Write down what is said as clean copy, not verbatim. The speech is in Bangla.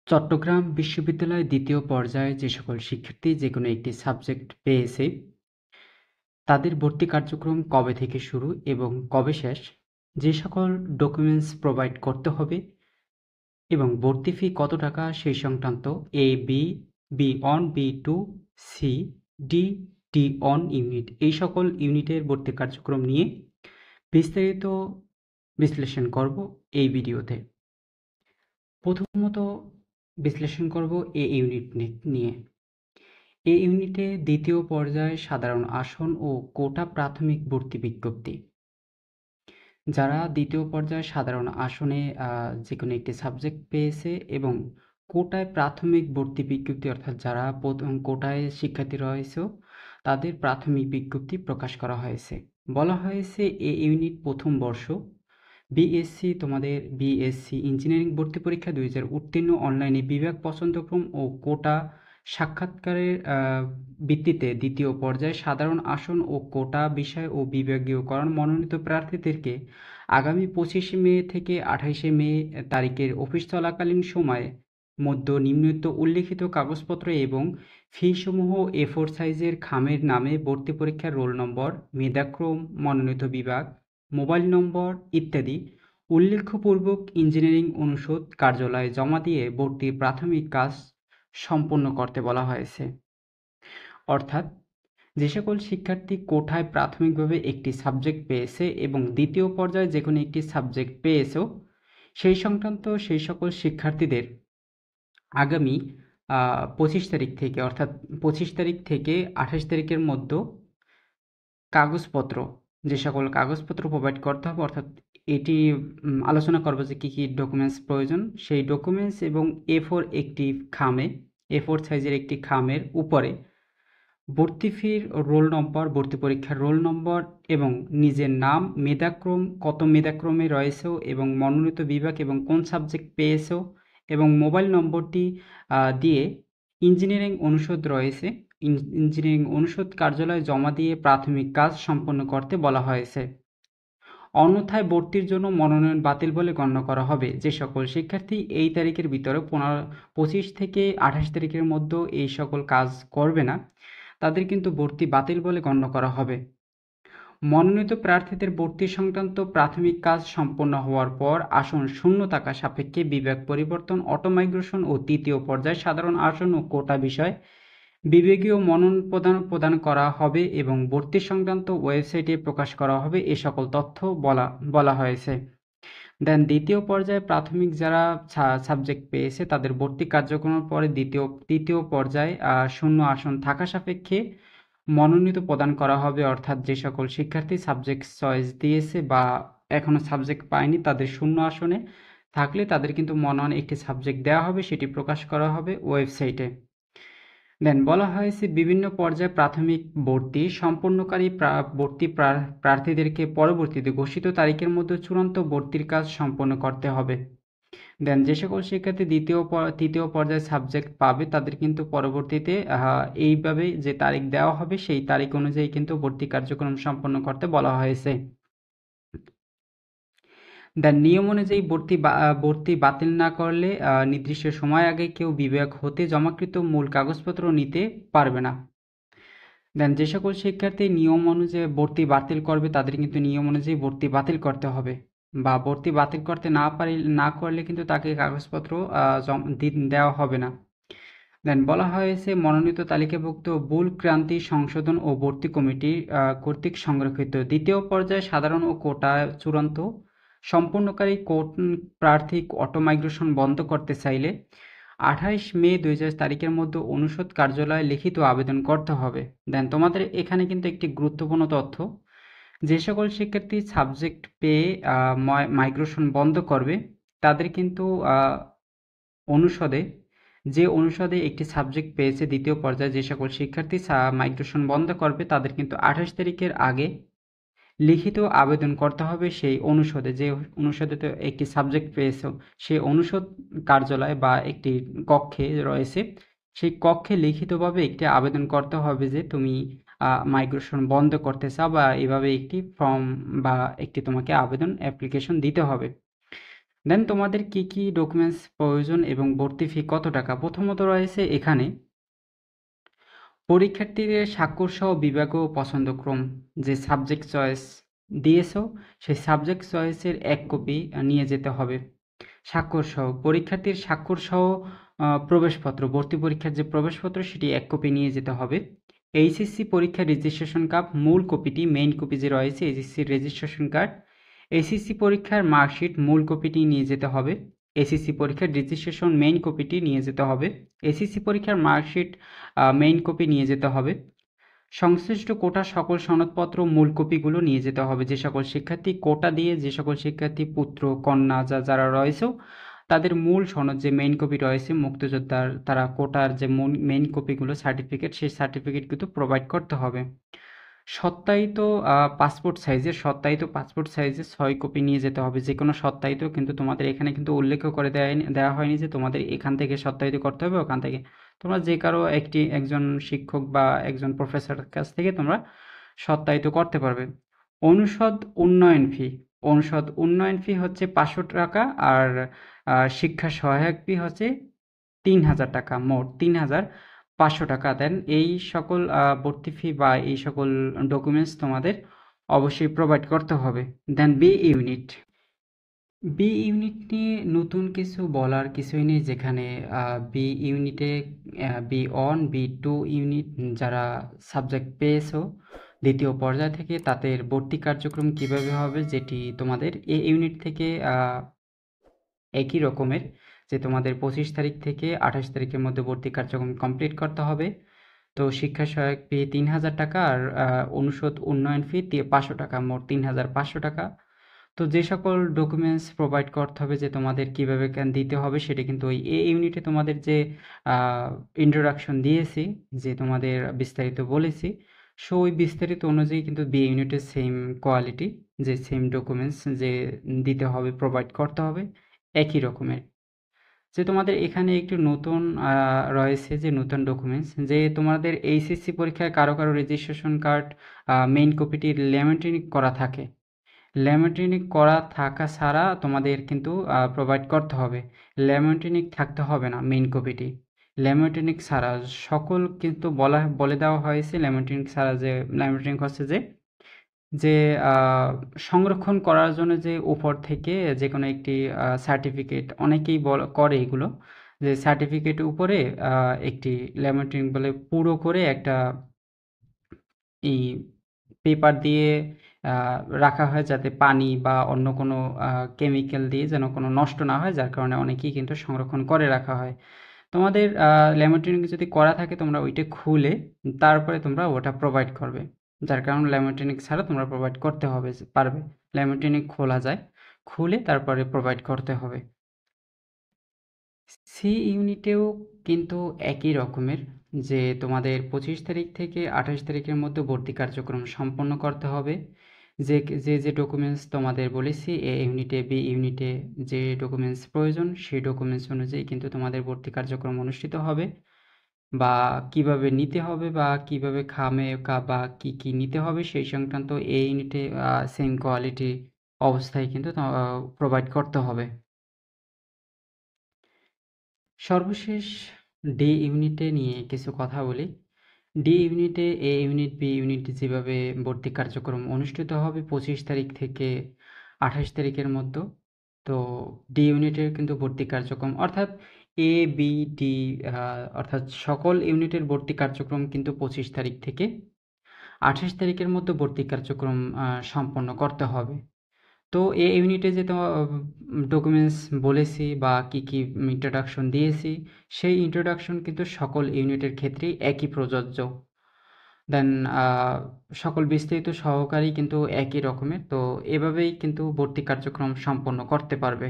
চট্টগ্রাম বিশ্ববিদ্যালয়ের দ্বিতীয় পর্যায়ে যে সকল শিক্ষার্থী যেকোনো একটি সাবজেক্ট পেয়েছে, তাদের ভর্তি কার্যক্রম কবে থেকে শুরু এবং কবে শেষ, যে সকল ডকুমেন্টস প্রোভাইড করতে হবে এবং ভর্তি ফি কত টাকা সেই সংক্রান্ত এ, B, B one, B2, C, D, D one unit এই সকল ইউনিটের ভর্তি কার্যক্রম নিয়ে বিস্তারিত বিশ্লেষণ করব এই ভিডিওতে। প্রথমত বিশ্লেষণ করব এ ইউনিট নিয়ে। এই ইউনিটে দ্বিতীয় পর্যায়ে সাধারণ আসন ও কোটা প্রাথমিক ভর্তি বিজ্ঞপ্তি। যারা দ্বিতীয় পর্যায়ে সাধারণ আসনে যে কোনো একটি সাবজেক্ট পেয়েছে এবং কোটায় প্রাথমিক ভর্তি বিজ্ঞপ্তি অর্থাৎ যারা প্রথম কোটায় শিক্ষার্থী রয়েছে তাদের প্রাথমিক বিজ্ঞপ্তি প্রকাশ করা হয়েছে। বলা হয়েছে এই ইউনিট প্রথম বর্ষ বিএসসি ইঞ্জিনিয়ারিং ভর্তি পরীক্ষা 2000 উত্তীর্ণ অনলাইনে বিভাগ পছন্দক্রম ও কোটা সাক্ষাৎকারের ভিত্তিতে দ্বিতীয় পর্যায়ে সাধারণ আসন ও কোটা বিষয় ও বিভাগীয়করণ মনোনীত প্রার্থীদেরকে আগামী 25 মে থেকে 28 মে তারিখের অফিস চলাকালীন সময়ে মধ্যে নিম্নোক্ত উল্লিখিত কাগজপত্র এবং ফিসমূহ A4 সাইজের খামের নামে ভর্তি পরীক্ষার রোল নম্বর, মেধাক্রম, মনোনীত বিভাগ, মোবাইল নম্বর ইত্যাদি উল্লেখপূর্বক ইঞ্জিনিয়ারিং অনুষদ কার্যালয়ে জমা দিয়ে ভর্তির প্রাথমিক কাজ সম্পন্ন করতে বলা হয়েছে। অর্থাৎ যে সকল শিক্ষার্থী কোটায় প্রাথমিকভাবে একটি সাবজেক্ট পেয়েছে এবং দ্বিতীয় পর্যায়ে যে কোনো একটি সাবজেক্ট পেয়েছো সেই সংক্রান্ত সেই সকল শিক্ষার্থীদের আগামী 25 তারিখ থেকে অর্থাৎ 25 তারিখ থেকে 28 তারিখের মধ্যে কাগজপত্র যে সকল কাগজপত্র প্রোভাইড করতে হবে অর্থাৎ এটি আলোচনা করব যে কী কী ডকুমেন্টস প্রয়োজন। সেই ডকুমেন্টস এবং A4 সাইজের একটি খামের উপরে ভর্তি ফির রোল নম্বর, ভর্তি পরীক্ষার রোল নম্বর এবং নিজের নাম, মেধাক্রম, কত মেধাক্রমে রয়েছে এবং মনোনীত বিভাগ এবং কোন সাবজেক্ট পেয়েছো এবং মোবাইল নম্বরটি দিয়ে ইঞ্জিনিয়ারিং অনুষদ রয়েছে ইঞ্জিনিয়ারিং অনুষদ কার্যালয়ে জমা দিয়ে প্রাথমিক কাজ সম্পন্ন করতে বলা হয়েছে। অন্যথায় ভর্তির জন্য মনোনয়ন বাতিল বলে গণ্য করা হবে। যে সকল শিক্ষার্থী এই তারিখের ভিতরে 25 থেকে 28 তারিখের মধ্যে এই সকল কাজ করবে না তাদের কিন্তু ভর্তি বাতিল বলে গণ্য করা হবে। মনোনীত প্রার্থীদের ভর্তি সংক্রান্ত প্রাথমিক কাজ সম্পন্ন হওয়ার পর আসন শূন্য থাকা সাপেক্ষে বিভাগ পরিবর্তন, অটো মাইগ্রেশন ও তৃতীয় পর্যায়ে সাধারণ আসন ও কোটা বিষয় বিভাগীয় মনোনয়ন প্রদান করা হবে এবং ভর্তি সংক্রান্ত ওয়েবসাইটে প্রকাশ করা হবে এ সকল তথ্য বলা হয়েছে। দেন দ্বিতীয় পর্যায়ে প্রাথমিক যারা সাবজেক্ট পেয়েছে তাদের ভর্তি কার্যক্রমের পরে তৃতীয় পর্যায়ে শূন্য আসন থাকা সাপেক্ষে মনোনীত প্রদান করা হবে অর্থাৎ যে সকল শিক্ষার্থী সাবজেক্ট চয়েস দিয়েছে বা এখনো সাবজেক্ট পায়নি তাদের শূন্য আসনে থাকলে তাদের কিন্তু মনোনয়ন একটি সাবজেক্ট দেওয়া হবে, সেটি প্রকাশ করা হবে ওয়েবসাইটে। দেন বলা হয়েছে বিভিন্ন পর্যায়ে প্রাথমিক ভর্তি সম্পন্নকারী ভর্তি প্রার্থীদেরকে পরবর্তীতে ঘোষিত তারিখের মধ্যে চূড়ান্ত ভর্তির কাজ সম্পন্ন করতে হবে। দেন যে সকল শিক্ষার্থী তৃতীয় পর্যায়ে সাবজেক্ট পাবে তাদের কিন্তু পরবর্তীতে এইভাবে যে তারিখ দেওয়া হবে সেই তারিখ অনুযায়ী কিন্তু ভর্তি কার্যক্রম সম্পন্ন করতে বলা হয়েছে। দেন নিয়ম অনুযায়ী ভর্তি বাতিল না করলে নির্দিষ্ট সময় আগে কেউ বিভাগ হতে জমাকৃত মূল কাগজপত্র নিতে পারবে না। দেন যে সকল শিক্ষার্থী নিয়ম অনুযায়ী ভর্তি বাতিল করবে তাদের কিন্তু নিয়ম অনুযায়ী ভর্তি বাতিল করতে হবে বা ভর্তি বাতিল করতে না করলে কিন্তু তাকে কাগজপত্র দেওয়া হবে না। দেন বলা হয়েছে মনোনীত তালিকাভুক্ত ভুল ক্রান্তি সংশোধন ও ভর্তি কমিটি কর্তৃক সংরক্ষিত দ্বিতীয় পর্যায়ে সাধারণ ও কোটা চূড়ান্ত সম্পূর্ণকারী প্রার্থী অটো মাইগ্রেশন বন্ধ করতে চাইলে 28 মে 2000 তারিখের মধ্যে অনুষদ কার্যালয়ে লিখিত আবেদন করতে হবে। দেন তোমাদের এখানে কিন্তু একটি গুরুত্বপূর্ণ তথ্য, যে সকল শিক্ষার্থী সাবজেক্ট পেয়ে মাইগ্রেশন বন্ধ করবে তাদের কিন্তু অনুষদে একটি সাবজেক্ট পেয়েছে দ্বিতীয় পর্যায়ে যে সকল শিক্ষার্থী মাইগ্রেশন বন্ধ করবে তাদের কিন্তু 28 তারিখের আগে লিখিত আবেদন করতে হবে সেই অনুষদে, যে অনুষদে তো একটি সাবজেক্ট পেয়েছো সেই অনুষদ কার্যালয় বা একটি কক্ষে রয়েছে সেই কক্ষে লিখিতভাবে একটি আবেদন করতে হবে যে তুমি মাইগ্রেশন বন্ধ করতে চাও বা এভাবে একটি ফর্ম বা একটি তোমাকে আবেদন অ্যাপ্লিকেশন দিতে হবে। দেন তোমাদের কি কি ডকুমেন্টস প্রয়োজন এবং ভর্তি ফি কত টাকা। প্রথমত রয়েছে এখানে পরীক্ষার্থীদের স্বাক্ষর সহ বিভাগ ও পছন্দক্রম যে সাবজেক্ট চয়েস দিয়েছো সেই সাবজেক্ট চয়েসের এক কপি নিয়ে যেতে হবে। স্বাক্ষর সহ পরীক্ষার্থীর স্বাক্ষর সহ প্রবেশপত্র, ভর্তি পরীক্ষার যে প্রবেশপত্র সেটি এক কপি নিয়ে যেতে হবে। এইচএসসি পরীক্ষার রেজিস্ট্রেশন কার্ড মূল কপিটি, মেইন কপি যে রয়েছে এইচএসসির রেজিস্ট্রেশন কার্ড, এসএসসি পরীক্ষার মার্কশিট মূল কপিটি নিয়ে যেতে হবে। এসএসসি পরীক্ষার রেজিস্ট্রেশন মেইন কপিটি নিয়ে যেতে হবে। এসএসসি পরীক্ষার মার্কশিট মেইন কপি নিয়ে যেতে হবে। সংশ্লিষ্ট কোটার সকল সনদপত্র মূল কপিগুলো নিয়ে যেতে হবে। যে সকল শিক্ষার্থী কোটা দিয়ে, যে সকল শিক্ষার্থী পুত্র কন্যা যারা রয়েছেও তাদের মূল সনদ যে মেইন কপি রয়েছে মুক্তিযোদ্ধার, তারা কোটার যে মেইন কপিগুলো সার্টিফিকেট, সেই সার্টিফিকেট কিন্তু প্রোভাইড করতে হবে। সত্যায়িত সত্যায়িত পাসপোর্ট সাইজের 6 কপি নিয়ে যেতে হবে। যে কোনো সত্যায়িত, কিন্তু তোমাদের এখানে কিন্তু উল্লেখ করে দেওয়া হয়নি যে তোমাদের এখান থেকে সত্যায়িত করতে হবে ওখান থেকে। তোমরা যে কারো একজন শিক্ষক বা একজন প্রফেসরের কাছ থেকে তোমরা সত্যায়িত করতে পারবে। অনুষদ উন্নয়ন ফি হচ্ছে 500 টাকা, আর শিক্ষা সহায়ক ফি হচ্ছে 3000 টাকা, মোট 3500 টাকা। দেন এই সকল ভর্তি ফি বা এই সকল ডকুমেন্টস তোমাদের অবশ্যই প্রোভাইড করতে হবে। দেন বি ইউনিট নিয়ে নতুন কিছু বলার কিছুই নেই, যেখানে বি ইউনিটে বি1 বি2 ইউনিট যারা সাবজেক্ট পেয়েছো দ্বিতীয় পর্যায় থেকে তাদের ভর্তি কার্যক্রম কিভাবে হবে, যেটি তোমাদের এ ইউনিট থেকে একই রকমের, যে তোমাদের 25 তারিখ থেকে 28 তারিখের মধ্যে ভর্তি কার্যক্রম কমপ্লিট করতে হবে। তো শিক্ষা সহায়ক ফি 3000 টাকা, আর অনুষদ উন্নয়ন ফি 500 টাকা, মোট 3500 টাকা। তো যে সকল ডকুমেন্টস প্রোভাইড করতে হবে, যে তোমাদের কিভাবে দিতে হবে, সেটা কিন্তু ওই এ ইউনিটে তোমাদের যে ইন্ট্রোডাকশন দিয়েছি, যে তোমাদের বিস্তারিত বলেছি, সো ওই বিস্তারিত অনুযায়ী কিন্তু বি ইউনিটের সেম কোয়ালিটি, যে সেম ডকুমেন্টস যে দিতে হবে, প্রোভাইড করতে হবে একই রকমের। যে তোমাদের এখানে একটু নতুন রয়েছে যে নতুন ডকুমেন্টস, যে তোমাদের এইচএসসি পরীক্ষায় কারো রেজিস্ট্রেশন কার্ড মেইন কপিটি ল্যামিনেটিং করা থাকে, ল্যামিনেটিং করা থাকা ছাড়া তোমাদের কিন্তু প্রোভাইড করতে হবে। ল্যামিনেটিং থাকতে হবে না মেইন কপিটি, ল্যামিনেটিং ছাড়া সকল কিন্তু বলে দেওয়া হয়েছে। ল্যামিনেটিং ছাড়া যে ল্যামিনেটিং হচ্ছে যে সংরক্ষণ করার জন্য যে উপর থেকে যে কোনো একটি সার্টিফিকেট, অনেকেই করে এগুলো, যে সার্টিফিকেটের উপরে একটি ল্যামিনেটিং বলে পুরো করে একটা এই পেপার দিয়ে রাখা হয়, যাতে পানি বা অন্য কোনো কেমিক্যাল দিয়ে যেন কোনো নষ্ট না হয়, যার কারণে অনেকেই কিন্তু সংরক্ষণ করে রাখা হয়। তোমাদের ল্যামিনেটিং যদি করা থাকে তোমরা ওইটা খুলে তারপরে তোমরা ওটা প্রোভাইড করবে, যার কারণে ল্যামিনেটিং ছাড়া তোমরা প্রোভাইড করতে পারবে। ল্যামিনেটিং খোলা যায়, খুলে তারপরে প্রোভাইড করতে হবে। সি ইউনিটেও কিন্তু একই রকমের, যে তোমাদের 25 তারিখ থেকে 28 তারিখের মধ্যে ভর্তি কার্যক্রম সম্পন্ন করতে হবে। যে ডকুমেন্টস তোমাদের বলেছি এ ইউনিটে বি ইউনিটে যে ডকুমেন্টস প্রয়োজন, সেই ডকুমেন্টস অনুযায়ী কিন্তু তোমাদের ভর্তি কার্যক্রম অনুষ্ঠিত হবে। বা কিভাবে নিতে হবে বা কিভাবে বা কি নিতে হবে সেই সংক্রান্ত এই ইউনিটে সেম কোয়ালিটি অবস্থায় কিন্তু প্রোভাইড করতে হবে। সর্বশেষ ডি ইউনিটে নিয়ে কিছু কথা বলি। ডি ইউনিটে এ ইউনিট বি ইউনিট যেভাবে ভর্তি কার্যক্রম অনুষ্ঠিত হবে 25 তারিখ থেকে 28 তারিখের মধ্যে, তো ডি ইউনিটের কিন্তু ভর্তি কার্যক্রম অর্থাৎ এ বি ডি অর্থাৎ সকল ইউনিটের ভর্তি কার্যক্রম কিন্তু 25 তারিখ থেকে 28 তারিখের মধ্যে ভর্তি কার্যক্রম সম্পন্ন করতে হবে। তো এই ইউনিটে যে ডকুমেন্টস বলেছি বা কি ইন্ট্রোডাকশন দিয়েছি, সেই ইন্ট্রোডাকশন কিন্তু সকল ইউনিটের ক্ষেত্রেই একই প্রযোজ্য। দেন সকল বিস্তারিত সহকারী কিন্তু একই রকমের। তো এভাবেই কিন্তু ভর্তি কার্যক্রম সম্পন্ন করতে পারবে।